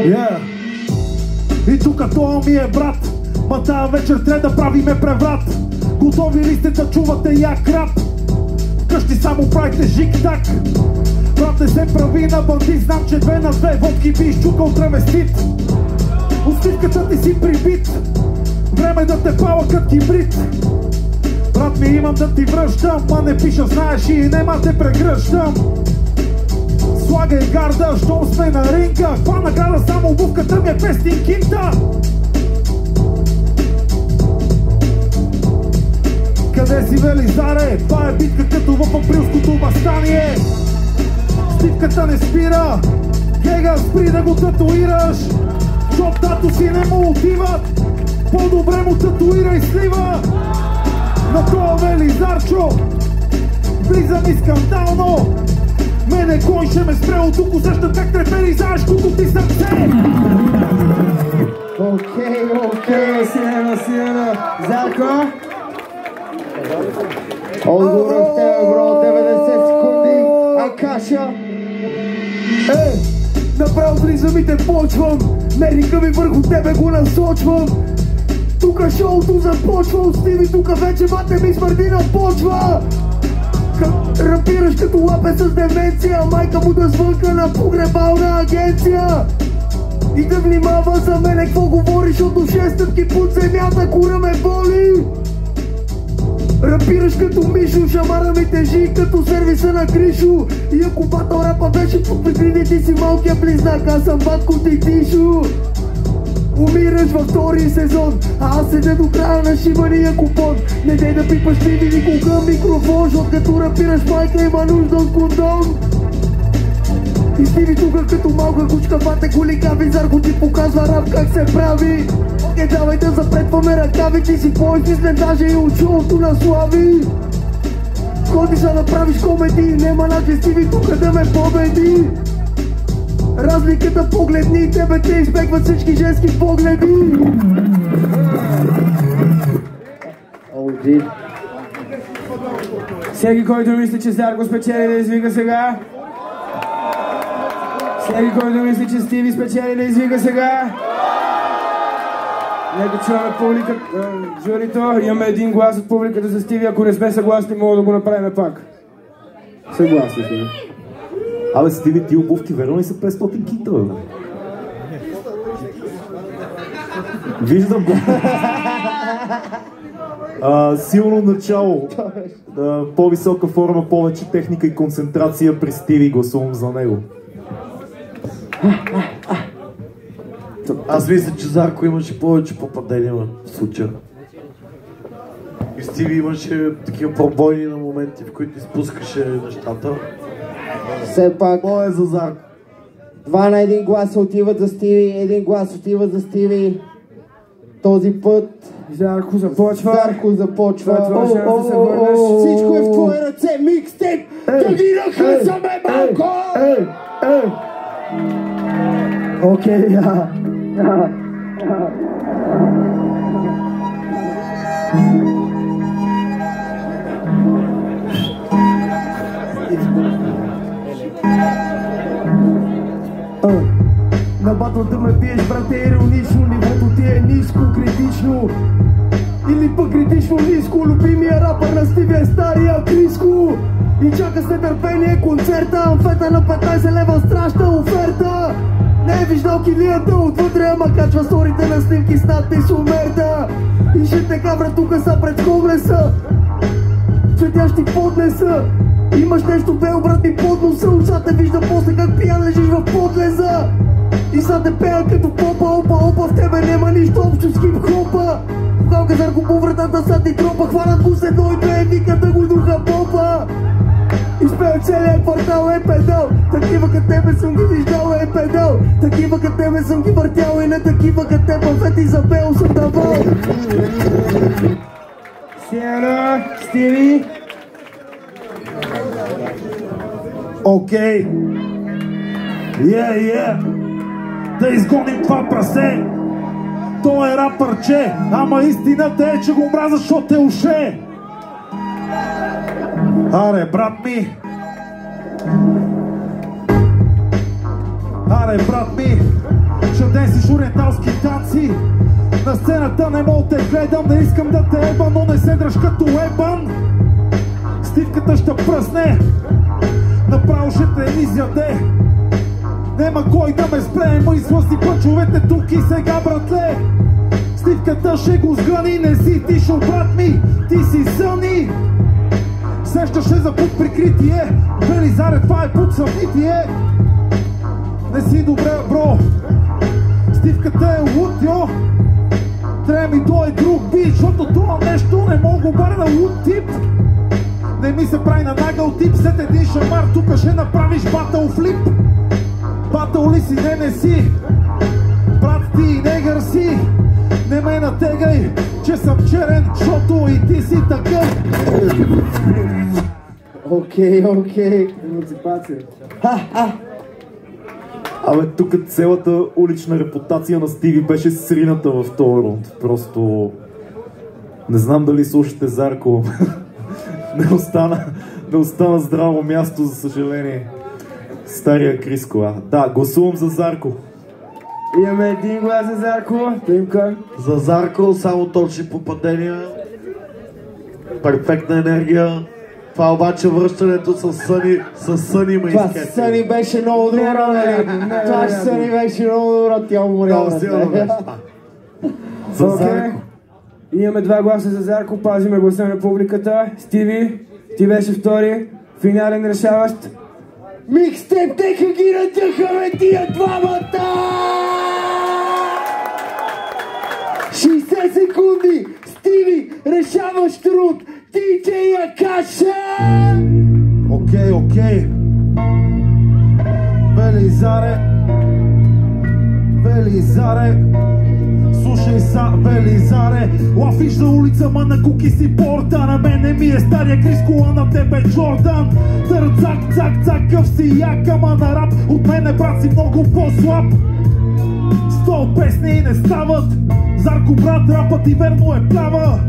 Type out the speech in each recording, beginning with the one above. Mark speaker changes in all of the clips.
Speaker 1: Yeah. И тук това ми е брат, ма тая вечер трябва да правиме преврат. Готови ли сте да чувате як рап? Вкъщи само правите жик-так. Брат не се прави на бандит, знам, че 2 на 2 водки би изчукал травестит. Усмивката ти си прибит, време да те пала кът кибрид. Брат ми имам да ти връщам, ма не пиша, знаеш и нема те прегръщам. Слагай гарда, щом сме на ринга, каква награда, само обувката ми е 500 кинта. Къде си, Велизаре? Това е битка като в априлското въстание. Стивката не спира, Гега, спри да го татуираш, защото тато си не му отиват, по-добре му татуира и слива. На това Велизарчо влизам и скандално, мене кой ще ме спре от тук, усещам как трепери заешкото ти сърце.
Speaker 2: Окей, сирена. Зарко? Отговор в тебе, бро, 90 секунди. Акаша.
Speaker 1: Направо влизам и те почвам, мерника ми върху тебе го насочвам. Тука шоуто започва, от Стиви тука вече мате ми смърди на почва. Рапираш като лапе с деменция, майка му да звънка на погребална агенция. И да внимава за мене какво говориш, от 6 стъпки под земята кура ме боли. Рапираш като Мишо, шамара ми тежи като сервиса на Кришо. И ако батъл рапа беше под прикритите си малкия близнак, аз съм батко ти Тишо. Умираш във втори сезон, а аз седя до края на шибания купон. Не дей да пипаш Стиви никога микрофон, защото като рапираш майка има нужда от кондом. И Стиви тука като малка кучка бате коликави, Зарко ти показва рап как се прави. Не давай да запретваме ръкави, ти си по-измислен даже и от шоуто на Слави. Ходи за да правиш комеди, нема начин Стиви тука да ме победи. Разликата погледни, тебе те избегват всички женски погледи.
Speaker 2: Всеки, който мисли, че Зарко спечели, да извика сега. Всеки, който мисли, че Стиви спечели, да извика сега. Нека чуваме публиката, журито. Имаме един глас от публиката за Стиви. Ако не сме съгласни, мога да го направим пак. Съгласни сме.
Speaker 3: Абе, Стиви, ти обувки верно ли са 500 кинта, бе? Виждам го. Силно начало. По-висока форма, повече техника и концентрация при Стиви. Гласувам за него.
Speaker 4: Аз мисля, че Зарко имаше повече попадения в случая. И Стиви имаше такива пробойни на моменти, в които изпускаше нещата.
Speaker 2: Все пак...
Speaker 4: Моя е за Зарко.
Speaker 2: 2 на 1 гласа отиват за Стиви, 1 глас отиват за Стиви. Този път... Зарко започва. Всичко е в твои ръце, микстейп! Да ги нахъсаме малко!
Speaker 1: Окей, На батъл да ме биеш, брате, иронично, нивото ти е ниско, критично. Или пък критично ниско, любимия рапър на Стиви е стария Криско. И чака с нетърпение концерта, амфета на 15 лева, страшна оферта. Не е виждал килията отвътре, ама качва сторите на снимки с надпис Омерта. И ще те кавра тука са пред комлеса, че тя ще ти поднеса. Имаш нещо бел, брат ми, под носа, очата вижда после как пиян лежиш в подлеза. И са те пея като попа, опа, в тебе нема нищо общо с хип-хопа. Когато Зарко по вратата са ти тропа, хванат го с едно и две, вика да го духа попа. Изпея целият квартал е педал, такива като тебе съм ги виждал е педал. Такива като тебе съм ги въртял и на такива като тебе фет Изабел съм давал.
Speaker 2: Сиена, Стиви.
Speaker 1: Окей. Да изгоним това прасе. Той е рапърче, ама истината е, че го мраза, защото е уше. Аре, брат ми.
Speaker 3: Аре, брат ми, ще днесиш ориенталски танци. На сцената не мога те гледам, не искам да те еба, но не се дръж като ебан. Стивката ще пръсне, направо ще те изяде. Нема кой да ме спре, мисля си пъчовете тук и сега, братле. Стивката ще го сгъни, не си тишо, брат ми, ти си съни. Сещаше за пут прикритие, Велизаре, това е пут съмнитие. Не си добре, бро, Стивката е луд, йо. Трябва ми дойде друг бит, защото това нещо не мога бъде на луд тип. Не ми се прави на нагъл тип, след един шамар тук ще направиш батъл флип. Батъл ли си, не си, брат ти негър си. Не ме натегай, че съм черен, защото и ти си такъв.
Speaker 1: Окей.
Speaker 2: Емансипация.
Speaker 3: Абе, тук цялата улична репутация на Стиви беше срината в този рунд. Просто... Не знам дали слушате Зарко. Не остана здраво място, за съжаление. Стария Криско. Да, гласувам за Зарко.
Speaker 2: Имаме един глас за Зарко. Примка.
Speaker 4: За Зарко само точни попадения. Перфектна енергия. Това обаче връщането с Съни ме изкети.
Speaker 1: Това Съни беше много добро, Това Съни беше много добро, тя уморява.
Speaker 3: За Зарко.
Speaker 2: Имаме два гласа за Зарко, пазиме гласа на публиката. Стиви, ти беше втори, финален решаващ.
Speaker 1: Микстеп, теха ги натяхаме тия двамата! 60 секунди, Стиви, решаващ рунд, диджей Акаша!
Speaker 3: Окей. Велизаре, слушай са, Велизаре. Лафиш за улица, ма на куки си порта. На мене ми е стария Криско, а на тебе Джордан. Цак, къв си як, ама на рап от мене, брат, си много по-слаб. 100 песни не стават. Зарко, брат, рапът и верно е плава.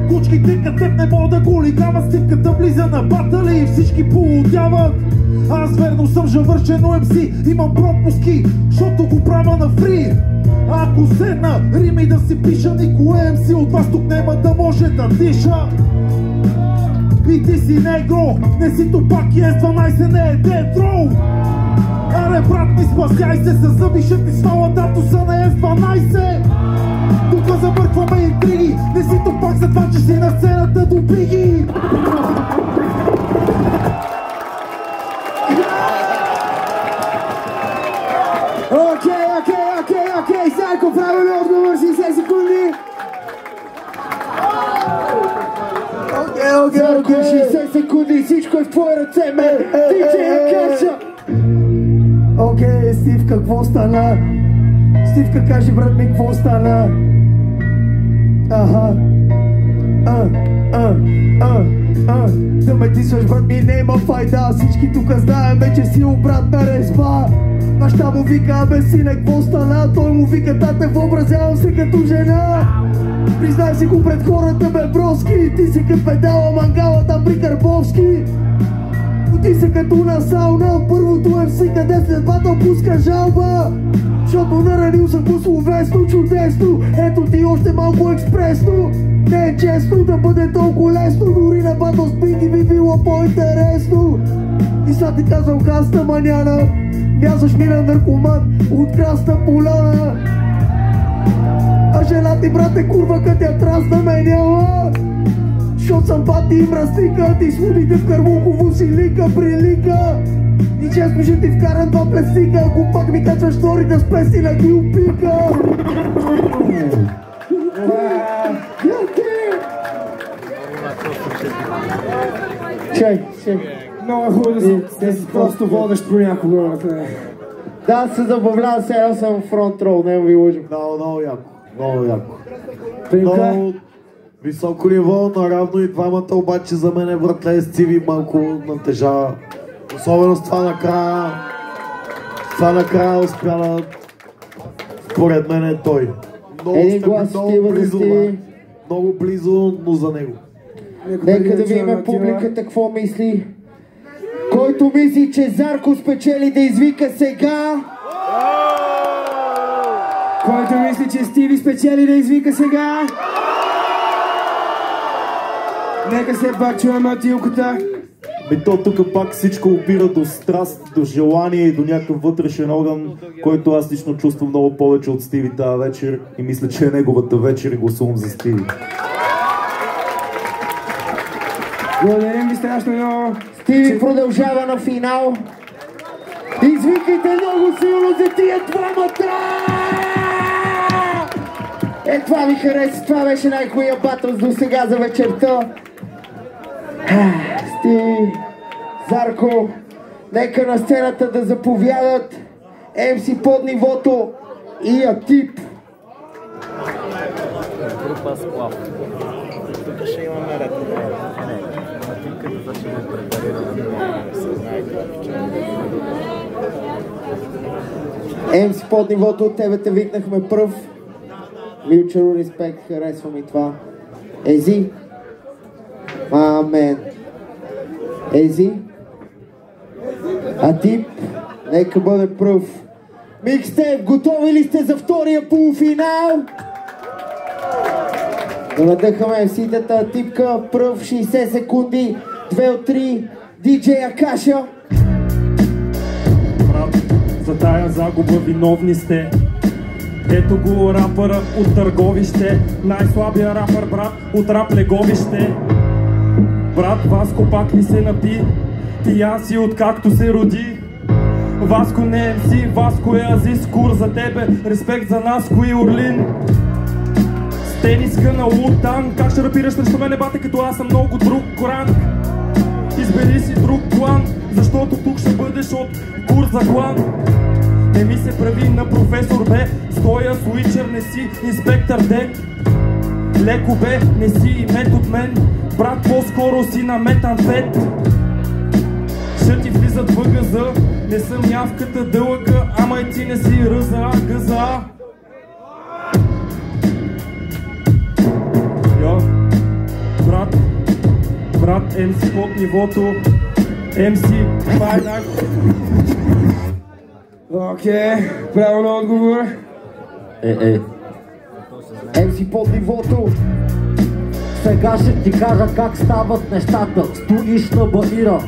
Speaker 3: Кучките като теб не мога да го лигават. Стивката влиза на батали и всички полудяват. Аз верно съм завършен MC, имам пропуски, защото го правя на фри. Ако седна рими да си пиша, никой MC от вас тук няма да може да диша. И ти си негро, не си Тупак и S12 не е Death Row. Аре, брат ми, спасяй се, със зъби ще ти свала датуса на S12. Тук забъркваме интриги, не си Тупак за това, че си на сцената до Биги.
Speaker 1: Окей, Зарко, правилно отговор, 60 секунди. Зарко, 60 секунди, всичко е в твои ръце, мен. Диджей Акаша. Окей, Стив, какво стана? Стивка, кажи, брат ми, какво стана? Да ме тисваш, брат ми, нема файда. Всички тук знаем, че си обратна резба. Баща му вика, бе сине, какво стана? Той му вика, тате, въобразявам се като жена. Признай си го пред хората, бе, броски. Ти си като педала мангала там при Карбовски. Ти си като на сауна, първото FC, къде след батъл пуска жалба. Защото наранил съм го словесно, чудесно. Ето ти още малко експресно. Не е честно да бъде толкова лесно. Дори на батъл с Биги би било по-интересно. И сега ти казвам хаста маняна. Мязаш ми на наркоман от красна поляна. А жена ти, брат, е курва, като я трасна меняла. Защото съм пати и мръсника. Ти слудите в Карлуково си лика прилика. И често ще ти вкарам два плесика. Ако пак ми качваш сторите с песни на ги опика. Чай.
Speaker 2: Много хубаво да си просто водещ понякога.
Speaker 1: Да, се забавлявам, сега съм в фронт роу, не ви лъжим.
Speaker 4: Много яко. Много високо ниво, наравно и двамата, обаче за мен, братле, Стиви малко натежава. Особено с това накрая. Това накрая успя да... Според мен е той.
Speaker 1: Един глас отива за Стиви.
Speaker 4: Много близо, но за него.
Speaker 1: Нека да видим публиката какво мисли. Който мисли, че Зарко спечели, да извика сега.
Speaker 2: Който мисли, че Стиви спечели, да извика сега. Нека се пак чуем матилката.
Speaker 3: То тук пак всичко опира до страст, до желание и до някакъв вътрешен огън, който аз лично чувствам много повече от Стиви тази вечер и мисля, че е неговата вечер и гласувам за Стиви.
Speaker 2: Благодарим ви страшно много.
Speaker 1: Стиви продължава на финал. Извикайте много силно за тия двамата! Това ми хареса, това беше най-хубавия батъл до сега за вечерта. Стиви, Зарко, нека на сцената да заповядат MC под нивото и Атип.
Speaker 5: Група Сплав. Тук ще имаме ред. Матилката ще ме препарира да се знаете.
Speaker 1: MC под нивото, от тебе те викнахме пръв. Mutual респект, харесвам и това. Ези. Амен. Ези. Атип. Нека бъде пръв. Микстейп, готови ли сте за втория полуфинал? Да надъхаме MC-тата. Атипка, пръв, 60 секунди. 2 от 3. Диджей Акаша.
Speaker 6: Брат, за тая загуба виновни сте. Ето го рапъра от Търговище, най-слабия рапър, брат, от рап Леговище. Брат, Васко пак ли се напи? Ти аз си откакто се роди. Васко не е MC, Васко е Азис Кур за тебе, респект за нас, кои Орлин. С тениска на Лутан, как ще рапираш срещу мене, бате, като аз съм много друг ранг? Избери си друг план, защото тук ще бъдеш от Кур за клан. Не ми се прави на професор бе, стоя с уичър, не си инспектор Дек. Леко бе, не си и мет от мен, брат, по-скоро си на метамфет. Ще ти влизат въгъза, не съм явката дълъга, ама и ти не си ръза, гъза. Йо, брат, MC под нивото, MC, това е
Speaker 2: Окей, право на отговор.
Speaker 1: MC под нивото. Сега ще ти кажа как стават нещата. Стоиш на баира.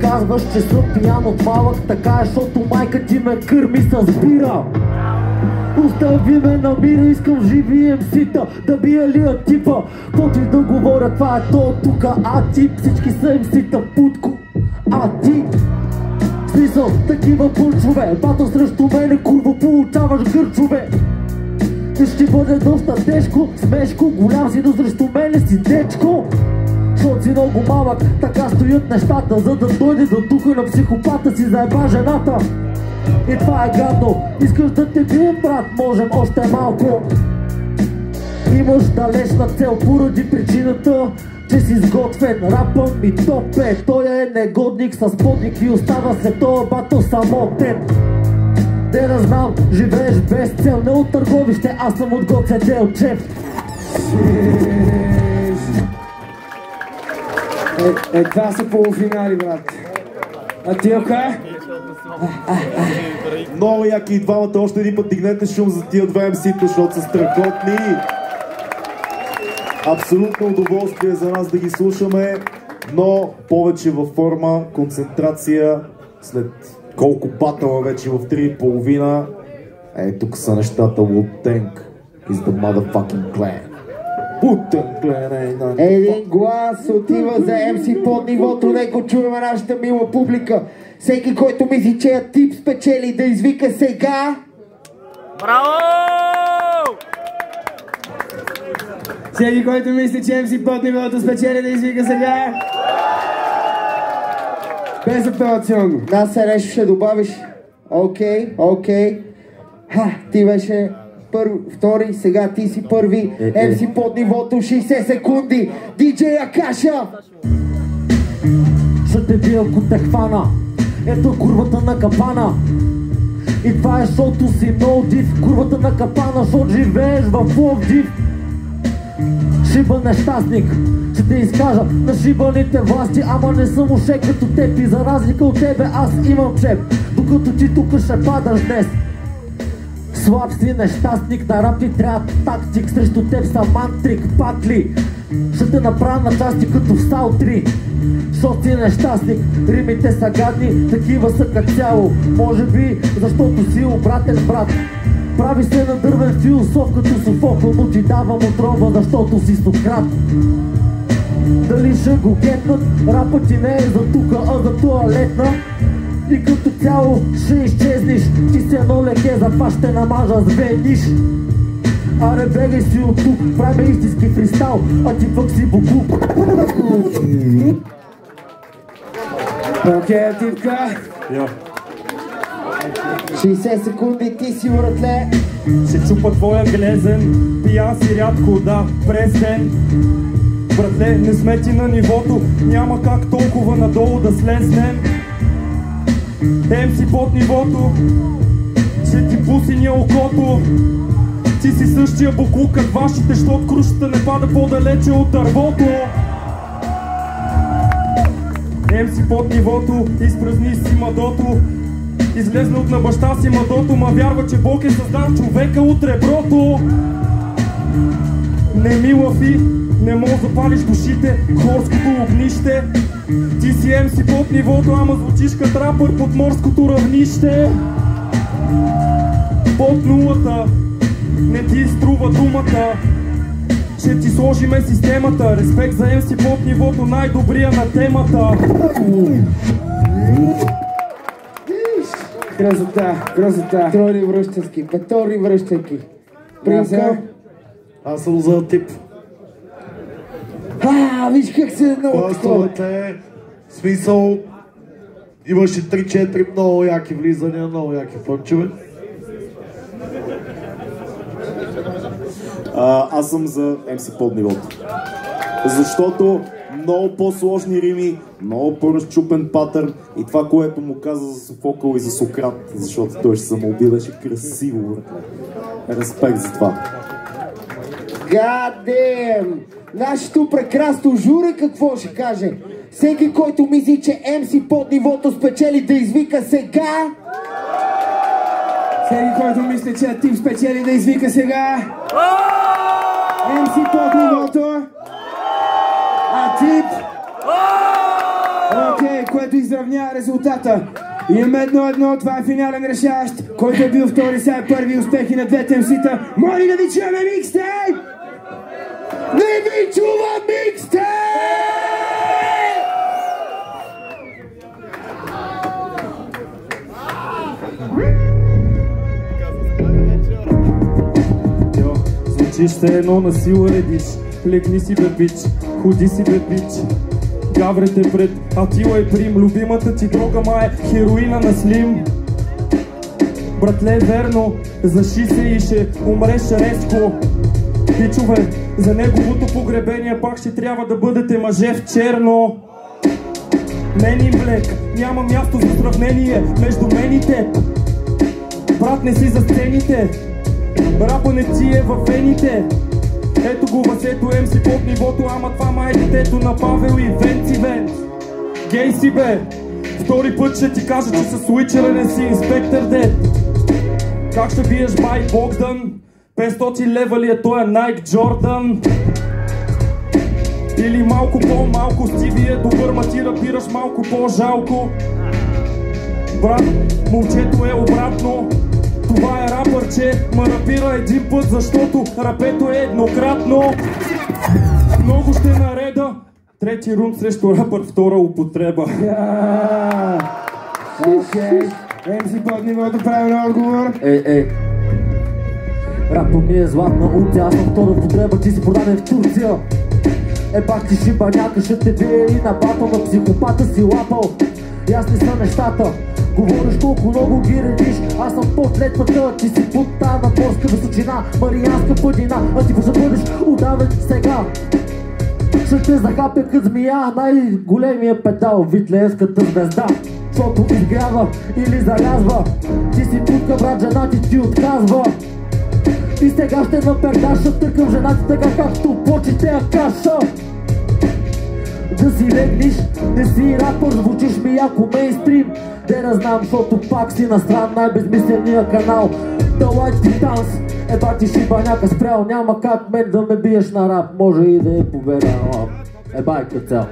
Speaker 1: Казваш, че съм пиян от малък, така е, защото майка ти ме кърми с бира. Остави ме на мира, искам живи MC-та, да бия ли Атипа. Каквото и да говоря, това е то тука, Атип, всички са MC-та, путко, Атип. Смисъл, такива пърчове, батъл срещу мене, курва, получаваш гърчове. Ти ще бъде доста тежко, смешко, голям си, но срещу мене си дечко. Защото си много малък, така стоят нещата, за да дойде до духа на психопата си, заеба жената. И това е гадно, искаш да те бием, брат, можем още малко. Имаш далечна цел поради причината, че си сготвен, рапът ми топе. Той е негодник с подник и остава след това батъл самотен. Де да знам, живееш без цел, не от Търговище, аз съм от Гоце Делчев.
Speaker 2: Това са полуфинали, брат. А ти окей?
Speaker 3: Много яки и двамата, още един път дигнете шум за тия два MC-та, защото са страхотни. Абсолютно удоволствие за нас да ги слушаме, но повече във форма, концентрация, след колко батъла вече в 3,5. Тук са нещата. Wu-Tang is the motherfucking clan. Wu-Tang clan.
Speaker 1: Един глас отива за MC под нивото, нека чуем нашата мила публика. Всеки, който мисли, че Атип спечели, да извика сега.
Speaker 5: Браво!
Speaker 2: Всеки, който мисли, че MC под нивото спечели, да извика сега. Безапелационно.
Speaker 1: Нас е нещо ще добавиш. Окей. Ти беше втори, сега ти си първи. MC под нивото, 60 секунди. Диджей Акаша.
Speaker 7: Ще те бия, ако те хвана. Ето курвата на капана. И това е, защото си много див. Курвата на капана, защото живееш в Пловдив. Шибан нещастник, ще те изкажа на шибаните власти, ама не съм уше като теб и за разлика от тебе аз имам чеп, докато ти тук ще падаш днес. Слаб си нещастник, на рап ти трябва тактик. Срещу теб са мантрик, патли. Ще те направя на части като в Сал 3. Защото си нещастник, римите са гадни, такива са като цяло. Може би, защото си обратен брат. Прави се на дървен философ като Софокъл, но ти давам отрова, защото си Сократ. Дали ще го гетнат, рапът ти не е за тука, а за туалетна. И като цяло ще изчезнеш, ти си едно леке, затова ще намажа с вениш. Аре бегай си от тук, правя истински фристайл, а ти пък си буклук.
Speaker 2: Окей, типка.
Speaker 1: 60 секунди, ти си уратле.
Speaker 6: Ще чупа твоя глезен, пиян си рядко, да, през ден. Братле, не сме ти на нивото, няма как толкова надолу да слезнем. Си под нивото, ще ти пусиня окото. Ти си същия буклук като вашите, щот крушата не пада по-далече от дървото. Си под нивото, изпразни си мадото. Излезна от на баща си мадото, ма вярва, че Бог е създал човека от реброто. Не ми лафи, не мога да запалиш душите, хорското огнище. Ти си MC под нивото, ама звучиш като рапър под морското равнище. Под нулата, не ти струва думата. Ще ти сложиме системата, респект за MC под нивото, най-добрия на темата.
Speaker 2: Красота, красота.
Speaker 1: Тройни връщански, петорни връщанки. Принка.
Speaker 4: Аз съм за тип.
Speaker 1: Виж как се много
Speaker 4: Класовете, смисъл, имаше 3-4 много яки влизания, много яки пънчове.
Speaker 8: Аз съм за MC под нивото. Защото много по-сложни рими, много по-разчупен патърн и това, което му каза за Софокъл и за Сократ, защото той ще самоуби, беше красиво. Респект за това.
Speaker 1: God damn! Нашето прекрасно жури какво ще каже? Всеки, който мисли, че MC под нивото спечели, да извика сега!
Speaker 2: Всеки, който мисли, че Тип спечели, да извика сега! MC под нивото! А Тип! Окей, което изравнява резултата. Имаме 1-1, това е финален решаващ. Който е бил втори, сега е първи, успехи на двете МС-та. Моля да ви чуваме микстейп!
Speaker 1: Не ви чува микстейп!
Speaker 6: Звучиш се едно на сила редиш, легни си бе бич, ходи си бе бич. Гаврете пред Атила и Прим, любимата ти дрога ма е хероина на Слим. Братле, верно, заши се и ще умреш резко. Пичове, за неговото погребение пак ще трябва да бъдете мъже в черно. Менин блек, няма място за сравнение между мен и теб. Брат, не си за сцените, рапа не ти е във вените. Ето го Васето, MC под нивото, ама това май е детето на Павел и Венци Венц. Гей си бе, втори път ще ти кажа, че със Уичера не си инспектор дед. Как ще биеш бай Богдан? 500 лева ли е тоя Найк Джордан? Или малко по-малко, Стиви е добър, ма ти рапираш малко по-жалко. Брат, момчето е обратно. Това е рапърче, ма рапира един път, защото рапето е еднократно. Много ще нареда. Трети рунд срещу рапър, втора употреба.
Speaker 2: Окей, MC под нивото, правилен отговор.
Speaker 7: Рапът ми е златна улица, аз съм втора употреба, ти си продаден в Турция. Пак ти шибаняка, ще те бие и на батъл, на психопата си лапал. Ясни са нещата, говориш колко много ги редиш. Аз съм под летвата, ти си под тая на морска височина, марианска падина, а ти ще бъдеш удавен сега. Ще те захапя като змия, най-големия педал, витлеевската звезда. Защото изгрява или залязва, ти си путка, брат, жена ти отказва. И сега ще напердаша, търкам жена ти така както почите я каша. Да си легниш, не си рапър, звучиш ми яко мейнстрим. Де не знам, защото пак си настран най-безмисления канал. The White Titans. Еба ти шибаняка спрял, няма как мен да ме биеш на рап. Може и да е победа, еба е цел.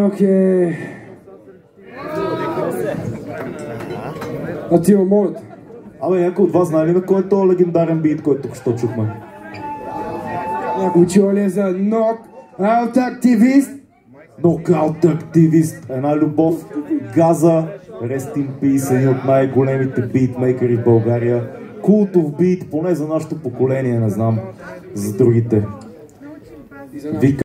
Speaker 2: Окей. Атила, моля те.
Speaker 8: Абе, някой от вас знае ли на кой е този легендарен бит, който тук що чухме?
Speaker 2: Някой чува ли е за Knockout активист?
Speaker 8: Нокаут активист, една любов, Газа, Rest in Peace, един от най-големите битмейкъри в България. Култов бит, поне за нашето поколение, не знам, за другите. Вика